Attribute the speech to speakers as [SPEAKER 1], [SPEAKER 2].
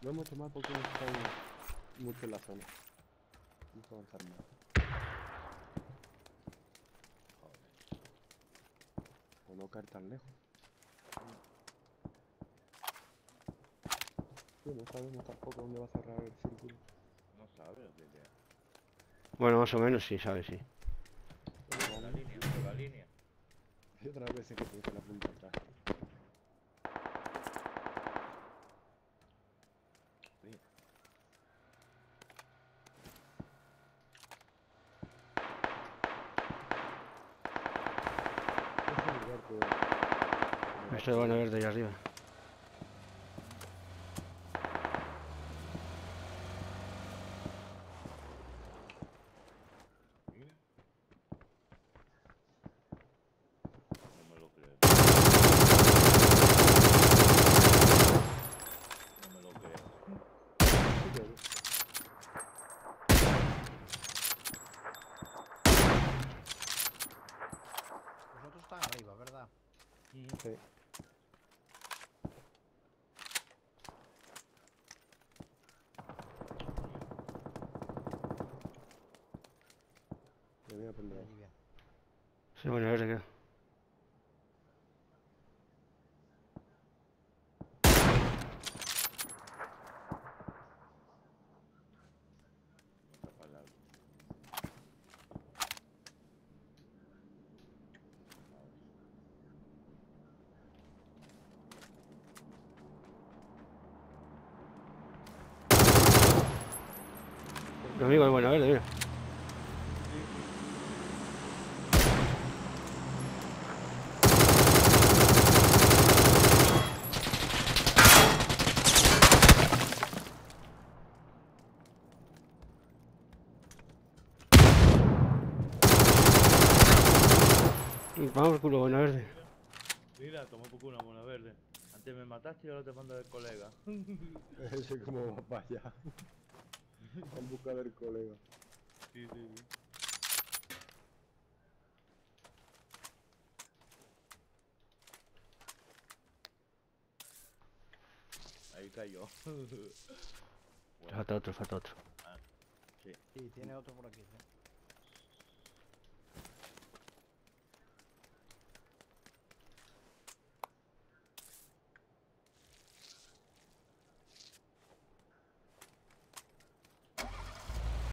[SPEAKER 1] No hemos hecho mal porque hemos estado mucho en la zona. No puedo avanzar más.
[SPEAKER 2] Joder.
[SPEAKER 1] O no caer tan lejos. Tío, no sabemos tampoco dónde va a cerrar el círculo.
[SPEAKER 2] No sabe o qué idea.
[SPEAKER 3] Bueno, más o menos sí, sabes, sí.
[SPEAKER 1] Pero
[SPEAKER 2] La
[SPEAKER 1] vamos.
[SPEAKER 2] línea, por la línea.
[SPEAKER 1] Hay otras veces que te dice la punta atrás.
[SPEAKER 2] Sí.
[SPEAKER 1] Ese lugar que...
[SPEAKER 3] Esto van a ver de allá arriba.
[SPEAKER 2] Mira. No me lo creo. No me lo creo.
[SPEAKER 1] Sí, pero...
[SPEAKER 4] Los otros están arriba, ¿verdad?
[SPEAKER 1] Sí. Me voy a poner
[SPEAKER 4] Mira
[SPEAKER 1] ahí.
[SPEAKER 4] allí bien.
[SPEAKER 3] Sí, bueno, a ver de qué.
[SPEAKER 2] Me tapa el árbol. A ver.
[SPEAKER 3] Lo mismo es bueno, a ver, mira. Vamos por culo, bueno, verde.
[SPEAKER 2] Mira. Mira, toma por culo una mona verde. Antes me mataste y ahora te mando el colega.
[SPEAKER 1] Ese como vaya. En busca del colega.
[SPEAKER 2] Sí, sí, sí. Ahí cayó. Bueno,
[SPEAKER 3] Falta otro, falta otro.
[SPEAKER 2] sí.
[SPEAKER 4] Sí, tiene otro por aquí, sí.